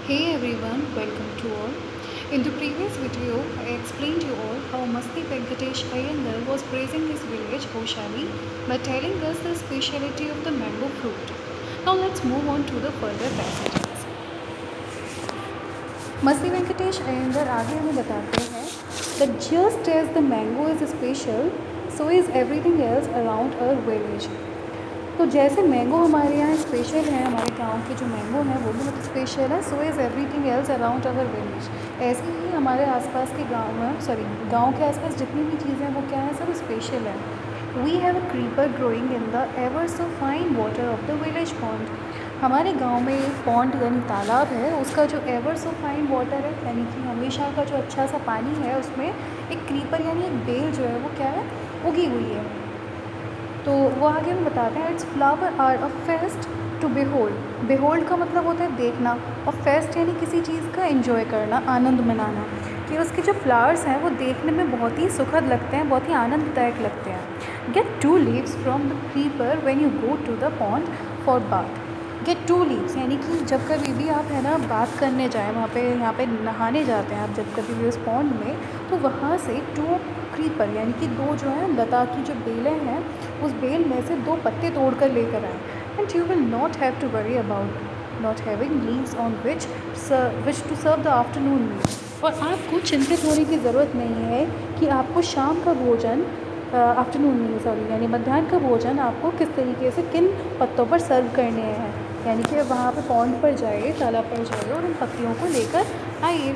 Hey everyone, welcome to all. In the previous video, I explained you all how Masti Venkatesh Iyengar was praising his village Hoshali by telling us the speciality of the mango fruit. Now let's move on to the further passages. Masti Venkatesh Iyengar आगे हमें बताते हैं that just as the mango is special, so is everything else around our village. तो जैसे mango हमारे यहाँ special है, हमारे गांव के जो मैंगो हैं वो बहुत स्पेशल है, so is everything else around our village. ऐसे ही हमारे आसपास के गांव के आसपास जितनी भी चीज़ें हैं वो क्या है, सब स्पेशल है। We have a creeper growing in the ever so fine water of the village pond. हमारे गांव में एक पॉन्ड यानी तालाब है, उसका जो एवर सो फाइन वाटर है यानी कि हमेशा का जो अच्छा सा पानी है, उसमें एक क्रीपर यानी एक बेल जो है वो क्या है, उगी हुई है। तो वो आगे हम बताते हैं, its flower are a feast to behold. Behold का मतलब होता है देखना, और फेस्ट यानी किसी चीज़ का एंजॉय करना, आनंद मनाना, कि उसके जो फ्लावर्स हैं वो देखने में बहुत ही सुखद लगते हैं, बहुत ही आनंददायक लगते हैं। Get 2 leaves from the creeper when you go to the pond for bath. Get 2 leaves यानी कि जब कभी भी आप है ना बात करने जाएँ, वहाँ पे यहाँ पे नहाने जाते हैं आप जब कभी भी उस पॉन्ड में, तो वहाँ से 2 क्रीपर यानी कि 2 जो है लता की जो बेलें हैं, उस बेल में से 2 पत्ते तोड़ कर लेकर आए। And you will not have to worry about not having leaves on which to serve the afternoon meal. और आपको चिंतित होने की ज़रूरत नहीं है कि आपको शाम का भोजन, आफ्टरनून मील सॉरी यानी मध्याह्न का भोजन आपको किस तरीके से किन पत्तों पर सर्व करने हैं। यानी कि वहाँ पे पॉन्ड पर जाइए, तालाब पर जाइए और उन पत्तियों को लेकर आइए।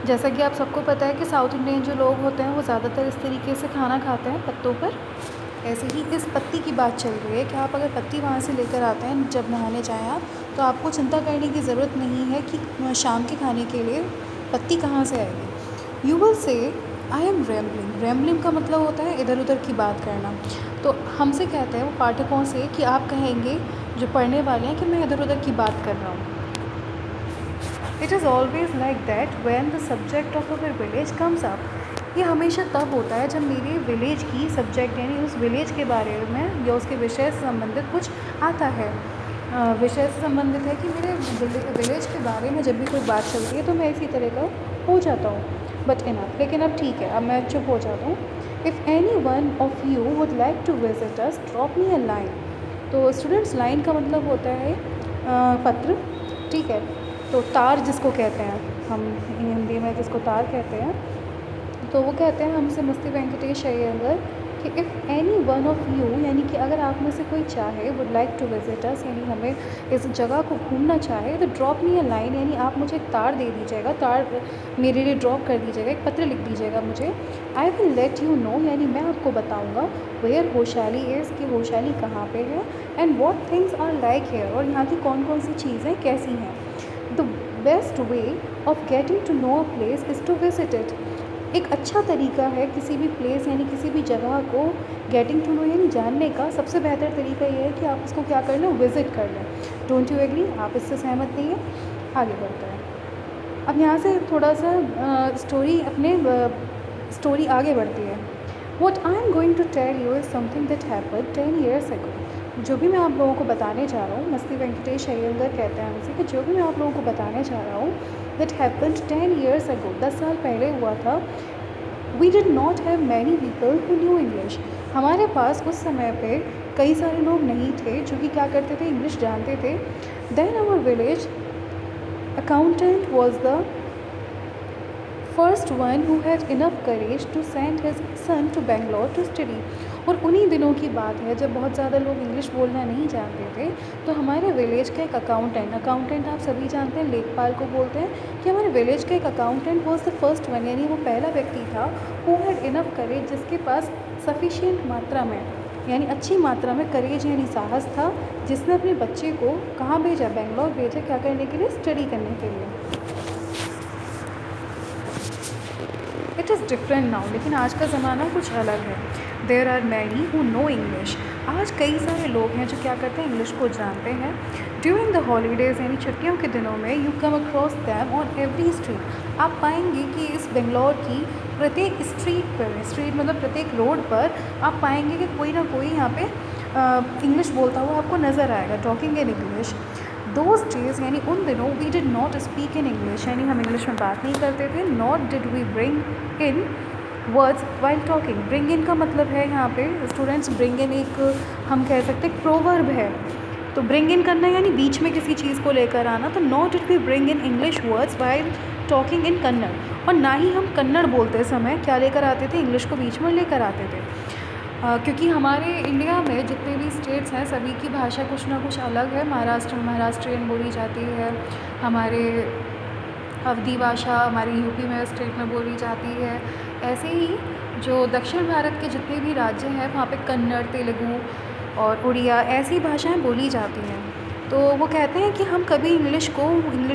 जैसा कि आप सबको पता है कि साउथ इंडियन जो लोग होते हैं वो ज़्यादातर इस तरीके से खाना खाते हैं पत्तों पर। ऐसे ही इस पत्ती की बात चल रही है कि आप अगर पत्ती वहाँ से लेकर आते हैं जब नहाने जाएँ आप, तो आपको चिंता करने की ज़रूरत नहीं है कि शाम के खाने के लिए पत्ती कहाँ से आएगी। You will say I am rambling. Rambling का मतलब होता है इधर उधर की बात करना। तो हमसे कहते हैं वो पाठकों से कि आप कहेंगे जो पढ़ने वाले हैं कि मैं इधर उधर की बात कर रहा हूँ। It is always like that when the subject of our village comes up. ये हमेशा तब होता है जब मेरे विलेज की सब्जेक्ट यानी उस विलेज के बारे में या उसके विषय से संबंधित कुछ आता है। विषय से संबंधित है कि मेरे विलेज के बारे में जब भी कोई बात चलती है तो मैं इसी तरह का हो जाता हूँ। बट इनफ, लेकिन अब ठीक है, अब मैं चुप हो जाता हूँ। If any one of you would like to visit us drop me a line. तो स्टूडेंट्स, लाइन का मतलब होता है पत्र, ठीक है। तो तार जिसको कहते हैं हम हिंदी में, जिसको तार कहते हैं, तो वो कहते हैं हमसे मस्ती वेंकटेश अय्यर कि if any one of you यानी कि अगर आप में से कोई चाहे would like to visit us यानी हमें इस जगह को घूमना चाहे, तो ड्रॉप मी अ लाइन यानी आप मुझे एक तार दे दीजिएगा, तार मेरे लिए ड्रॉप कर दीजिएगा, एक पत्र लिख दीजिएगा मुझे। I will let you know यानी मैं आपको बताऊँगा वेयर होशाली इज़ कि होशाली कहाँ पे है, and what things are like here और यहाँ की कौन कौन सी चीज़ें कैसी हैं। The best way of getting to know a place is to visit it. एक अच्छा तरीका है किसी भी प्लेस यानी किसी भी जगह को गेटिंग टू नो यानी जानने का सबसे बेहतर तरीका ये है कि आप उसको क्या कर लें, विज़िट कर लें। Don't you agree? आप इससे सहमत नहीं है? आगे बढ़ते हैं। अब यहाँ से थोड़ा सा स्टोरी आगे बढ़ती है। What I am going to tell you is something that happened 10 years ago। जो भी मैं आप लोगों को बताने जा रहा हूँ, मस्ती वेंकटेश अय्यर कहते हैं हमसे कि जो भी मैं आप लोगों को बताने जा रहा हूँ, दैट हैपेंड 10 years ago, 10 साल पहले हुआ था। We did not have many people who knew English. हमारे पास उस समय पे कई सारे लोग नहीं थे जो कि क्या करते थे, इंग्लिश जानते थे। Then our village accountant was the first one who had enough courage to send his son to Bangalore to study. और उन्हीं दिनों की बात है जब बहुत ज़्यादा लोग इंग्लिश बोलना नहीं जानते थे, तो हमारे विलेज का एक अकाउंटेंट आप सभी जानते हैं लेखपाल को बोलते हैं, कि हमारे विलेज का एक accountant was the first one यानी वो पहला व्यक्ति था हु हैड इनफ करेज, जिसके पास सफिशिएंट मात्रा में यानी अच्छी मात्रा में करेज यानी साहस था, जिसने अपने बच्चे को कहाँ भेजा, बेंगलोर भेजा, क्या करने के लिए, स्टडी करने के लिए। इट इज़ डिफरेंट नाउ, लेकिन आज का ज़माना कुछ अलग है। There are many who know English. आज कई सारे लोग हैं जो क्या करते हैं, इंग्लिश को जानते हैं। ड्यूरिंग द हॉलीडेज़ यानी छुट्टियों के दिनों में you come across them on every street. आप पाएंगे कि इस बेंगलोर की प्रत्येक स्ट्रीट पर, स्ट्रीट मतलब प्रत्येक रोड पर आप पाएंगे कि कोई ना कोई यहाँ पे इंग्लिश बोलता हुआ आपको नज़र आएगा, talking in English. Those days यानी उन दिनों we did not speak in English, यानी हम इंग्लिश में बात नहीं करते थे। Not did we bring in words while talking. Bring in का मतलब है यहाँ पे स्टूडेंट्स, ब्रिंग इन एक हम कह सकते हैं प्रोवर्ब है। तो ब्रिंग इन करना यानी बीच में किसी चीज़ को लेकर आना। तो not did we bring in English words while talking in Kannada, और ना ही हम कन्नड़ बोलते समय क्या लेकर आते थे, इंग्लिश को बीच में लेकर आते थे। क्योंकि हमारे इंडिया में जितने भी स्टेट्स हैं सभी की भाषा कुछ ना कुछ अलग है। महाराष्ट्र में महाराष्ट्रियन बोली जाती है, हमारे अवधी भाषा हमारी यूपी में स्टेट में बोली जाती है। ऐसे ही जो दक्षिण भारत के जितने भी राज्य हैं वहाँ पे कन्नड़, तेलुगु और उड़िया ऐसी भाषाएं बोली जाती हैं। तो वो कहते हैं कि हम कभी इंग्लिश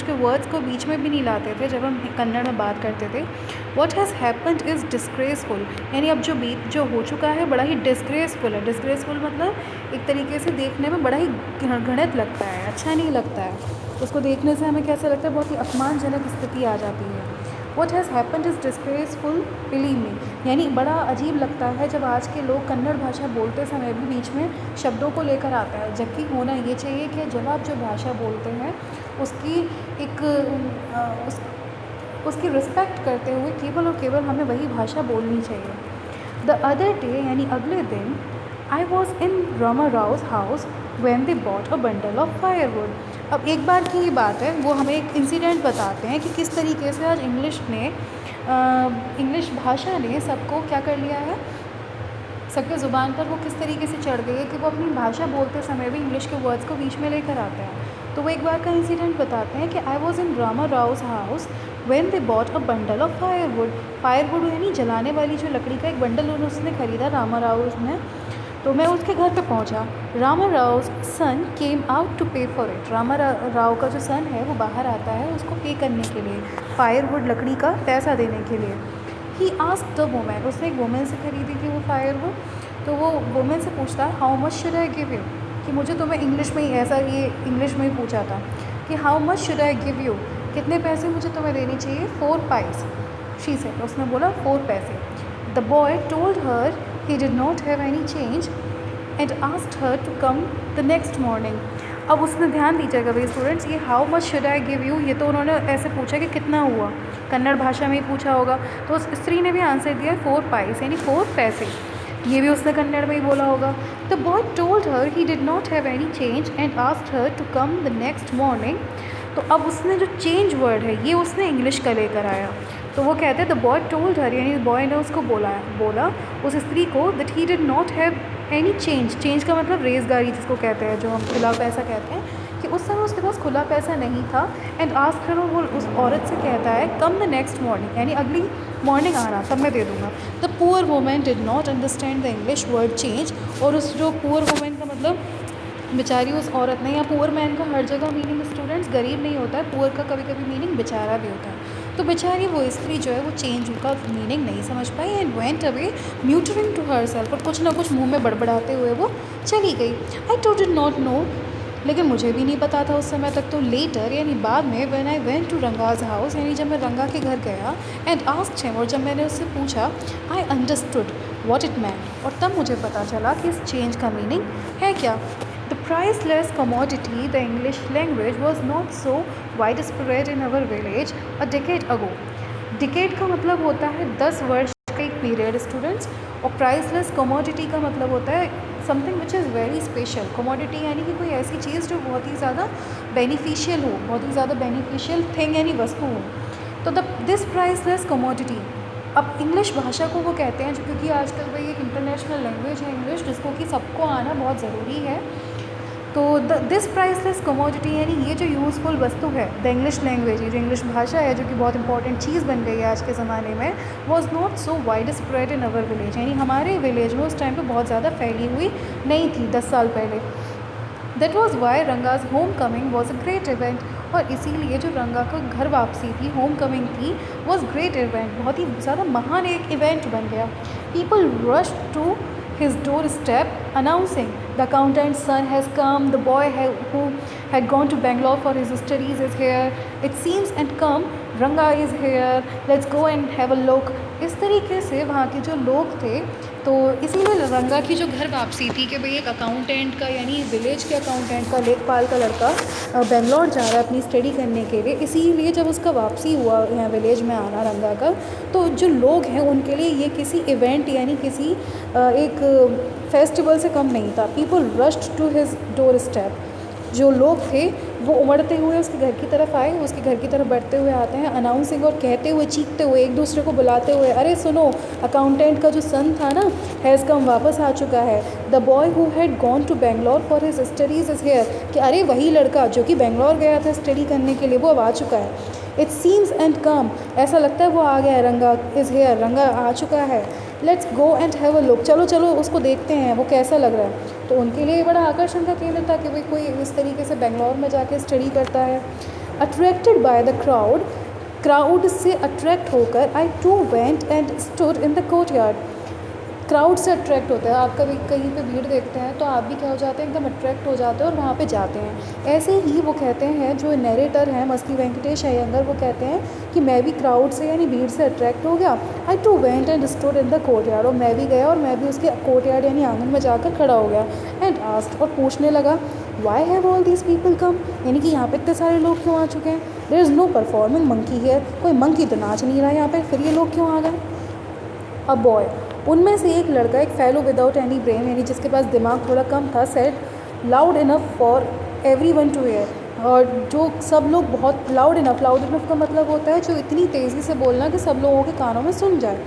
के वर्ड्स को बीच में भी नहीं लाते थे जब हम कन्नड़ में बात करते थे। What has happened is disgraceful, यानी अब जो हो चुका है बड़ा ही डिस्ग्रेसफुल है। डिस्ग्रेसफुल मतलब एक तरीके से देखने में बड़ा ही घृणित लगता है, अच्छा नहीं लगता है। उसको देखने से हमें कैसा लगता है, बहुत ही अपमानजनक स्थिति आ जाती है। What has happened is disgraceful believe me, यानी बड़ा अजीब लगता है जब आज के लोग कन्नड़ भाषा बोलते समय भी बीच में शब्दों को लेकर आता है। जबकि होना ये चाहिए कि जब आप जो भाषा बोलते हैं उसकी उसकी रिस्पेक्ट करते हुए केवल और केवल हमें वही भाषा बोलनी चाहिए। द अदर डे यानी अगले दिन I was in Rama Rouse house when they bought a bundle of firewood. अब एक बार की ही बात है, वो हमें एक इंसिडेंट बताते हैं कि किस तरीके से आज इंग्लिश भाषा ने सबको क्या कर लिया है, सबके ज़ुबान पर वो किस तरीके से चढ़ गई है कि वो अपनी भाषा बोलते समय भी इंग्लिश के वर्ड्स को बीच में लेकर आते हैं। तो वो एक बार का इंसिडेंट बताते हैं कि I was in Rama Rouse house when they bought a bundle of firewood. Firewood यानी जलाने वाली जो लकड़ी का एक बंडल उसने ख़रीदा रामा राउज में। तो मैं उसके घर पे पहुंचा। रामा राव सन केम आउट टू पे फॉर इट। रामा राव का जो सन है वो बाहर आता है उसको पे करने के लिए, फायरवुड लकड़ी का पैसा देने के लिए। ही आस्क्ड द वुमेन, उसने एक वुमेन से खरीदी थी वो फायरवुड। तो वो वुमेन से पूछता है how much should I give you, कि मुझे तुम्हें इंग्लिश में ही ये इंग्लिश में ही पूछा था कि how much should I give you, कितने पैसे मुझे तुम्हें देने चाहिए। 4 पाइस शी सेड, उसने बोला 4 पैसे। The boy told her he did not have any change and asked her to come the next morning। अब उसने ध्यान दीजिएगा भाई स्टूडेंट्स, ये how much should I give you ये तो उन्होंने ऐसे पूछा कि कितना हुआ, कन्नड़ भाषा में ही पूछा होगा। तो उस स्त्री ने भी आंसर दिया 4 पाइस यानी 4 पैसे, ये भी उसने कन्नड़ में ही बोला होगा। The boy told her he did not have any change and asked her to come the next morning. तो अब उसने जो चेंज वर्ड है ये उसने इंग्लिश का लेकर आया। तो वो कहते हैं द बॉय टोल्ड हर, यानी बॉय ने उसको बोला उस स्त्री को that he did not have any change. Change का मतलब रेज़गारी जिसको कहते हैं, जो हम खुला पैसा कहते हैं, कि उस समय उसके पास खुला पैसा नहीं था। एंड आस्क्ड हर, वो उस औरत से कहता है कम द नेक्स्ट मॉर्निंग, यानी अगली मॉर्निंग आना तब मैं दे दूँगा। The poor women did not understand the English word change. और उस जो पुअर वुमेन का मतलब बेचारी उस औरत ने, या पुअर मैन का हर जगह मीनिंग स्टूडेंट्स गरीब नहीं होता है, पुअर का कभी कभी मीनिंग बेचारा भी होता है। तो बेचारी वो स्त्री जो है वो चेंज का मीनिंग नहीं समझ पाई and went away muttering to herself, और कुछ ना कुछ मुंह में बड़बड़ाते हुए वो चली गई। आई डिड नॉट नो, लेकिन मुझे भी नहीं पता था उस समय तक। तो लेटर यानी बाद में when I went to Ranga's house, यानी जब मैं रंगा के घर गया एंड आस्क्ड हिम, और जब मैंने उससे पूछा आई अंडरस्टूड व्हाट इट मैंट, और तब मुझे पता चला कि इस चेंज का मीनिंग है क्या। The priceless commodity, the English language, was not so widespread in our village a decade ago। Decade का मतलब होता है 10 वर्ष का एक पीरियड स्टूडेंट्स, और प्राइसलेस कमोडिटी का मतलब होता है something which is very special. Commodity यानी कि कोई ऐसी चीज़ जो बहुत ही ज़्यादा बेनिफिशियल हो, बहुत ही ज़्यादा बेनिफिशियल थिंग यानी वस्तु हो। तो दिस प्राइसलेस कमोडिटी, अब इंग्लिश भाषा को वो कहते हैं, जो क्योंकि आजकल भाई एक इंटरनेशनल लैंग्वेज है इंग्लिश, जिसको कि सबको आना बहुत ज़रूरी है। तो दिस प्राइसलेस कमोडिटी यानी ये जो यूज़फुल वस्तु है, द इंग्लिश लैंग्वेज, ये जो इंग्लिश भाषा है जो कि बहुत इंपॉर्टेंट चीज़ बन गई है आज के ज़माने में, was not so wide spread in our village, यानी हमारे विलेज में उस टाइम पे बहुत ज़्यादा फैली हुई नहीं थी 10 साल पहले। That was why Ranga's homecoming was a great event, और इसीलिए जो रंगा का घर वापसी थी, होम कमिंग थी, वॉज ग्रेट इवेंट, बहुत ही ज़्यादा महान एक इवेंट बन गया। People rush to his doorstep announcing the accountant's son has come, the boy who had gone to Bangalore for his studies is here, it seems, and come, Ranga is here, let's go and have a look। इस तरीके से वहाँ के जो लोग थे तो इसीलिए रंगा की जो घर वापसी थी कि भाई एक अकाउंटेंट का यानी विलेज के अकाउंटेंट का लेखपाल का लड़का बेंगलोर जा रहा है अपनी स्टडी करने के लिए, इसीलिए जब उसका वापसी हुआ यहाँ विलेज में आना रंगा का, तो जो लोग हैं उनके लिए ये किसी इवेंट यानी किसी एक फेस्टिवल से कम नहीं था। People rushed to his doorstep. जो लोग थे वो उमड़ते हुए उसके घर की तरफ आए, उसके घर की तरफ बढ़ते हुए आते हैं, अनाउंसिंग और कहते हुए, चीखते हुए, एक दूसरे को बुलाते हुए, अरे सुनो, अकाउंटेंट का जो सन था ना हैज़ कम, वापस आ चुका है। The boy who had gone to Bangalore for his studies is here, कि अरे वही लड़का जो कि बेंगलोर गया था स्टडी करने के लिए वो अब आ चुका है। इट सीम्स एंड कम, ऐसा लगता है वो आ गया है, रंगा इज़ हेयर, रंगा आ चुका है। Let's go and have a look, चलो चलो उसको देखते हैं वो कैसा लग रहा है। तो उनके लिए बड़ा आकर्षण का केंद्र था कि भाई कोई इस तरीके से बेंगलोर में जाके स्टडी करता है। Attracted by the crowd, crowd से अट्रैक्ट होकर I too went and stood in the courtyard. Crowd से अट्रैक्ट होता है, आप कभी कहीं पे भीड़ देखते हैं तो आप भी क्या हो जाते हैं, एकदम अट्रैक्ट हो जाते हैं और वहाँ पे जाते हैं। ऐसे ही वो कहते हैं, जो नरेटर हैं मस्ती वेंकटेश अयंगर, वो कहते हैं कि मैं भी क्राउड से यानी भीड़ से अट्रैक्ट हो गया। I too went and stood in the courtyard, और मैं भी गया और मैं भी उसके कोर्टयार्ड यानी आंगन में जाकर खड़ा हो गया। एंड आस्क्ड, और पूछने लगा, why have all these people come, यानी कि यहाँ पे इतने सारे लोग क्यों आ चुके हैं। There is no performing monkey here, कोई मंकी तो नाच नहीं रहा यहाँ पे, फिर ये लोग क्यों आ गए। अ बॉय, उनमें से एक लड़का, एक फेलो विदाउट एनी ब्रेन यानी जिसके पास दिमाग थोड़ा कम था, said loud enough for everyone to hear, और जो सब लोग बहुत लाउड इनफ का मतलब होता है जो इतनी तेज़ी से बोलना कि सब लोगों के कानों में सुन जाए।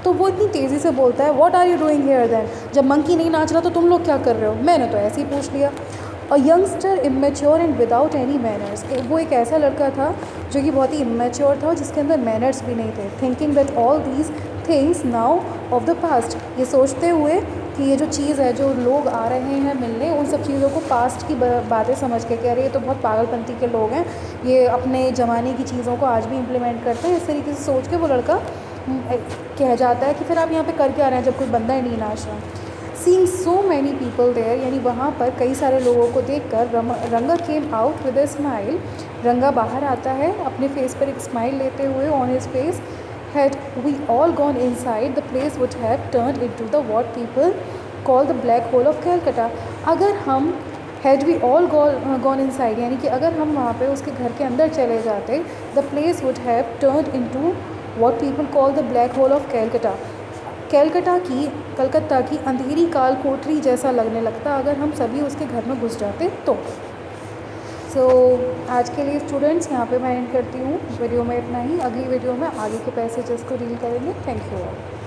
तो वो इतनी तेज़ी से बोलता है, what are you doing here then, जब मंकी नहीं नाच रहा तो तुम लोग क्या कर रहे हो, मैंने तो ऐसे ही पूछ लिया। A youngster immature and without any manners, वो एक ऐसा लड़का था जो कि बहुत ही इमेच्योर था और जिसके अंदर मैनर्स भी नहीं थे। Thinking that all these things now of the past, ये सोचते हुए कि ये जो चीज़ है, जो लोग आ रहे हैं मिलने, उन सब चीज़ों को पास्ट की बातें समझ के कि अरे ये तो बहुत पागलपंती के लोग हैं, ये अपने ज़माने की चीज़ों को आज भी इम्प्लीमेंट करते हैं, इस तरीके से सोच के वो लड़का कह जाता है कि फिर आप यहाँ पे कर क्या रहे हैं जब कोई बंदा ही नहीं नाच रहा। Seeing so many people there, यानी वहाँ पर कई सारे लोगों को देखकर Ranga came out with a smile, Ranga बाहर आता है अपने फेस पर एक स्माइल लेते हुए, on his face. Had we all gone inside, the place would have turned into the what people call the black hole of Calcutta. अगर हम had we all gone inside, यानी कि अगर हम वहाँ पे उसके घर के अंदर चले जाते, the place would have turned into what people call the black hole of Calcutta. Calcutta की अंधेरी काल कोठरी जैसा लगने लगता अगर हम सभी उसके घर में घुस जाते तो। आज के लिए स्टूडेंट्स यहाँ पे मैं एंड करती हूँ। वीडियो में इतना ही, अगली वीडियो में आगे के पैसेजेस को डील करेंगे। Thank you all.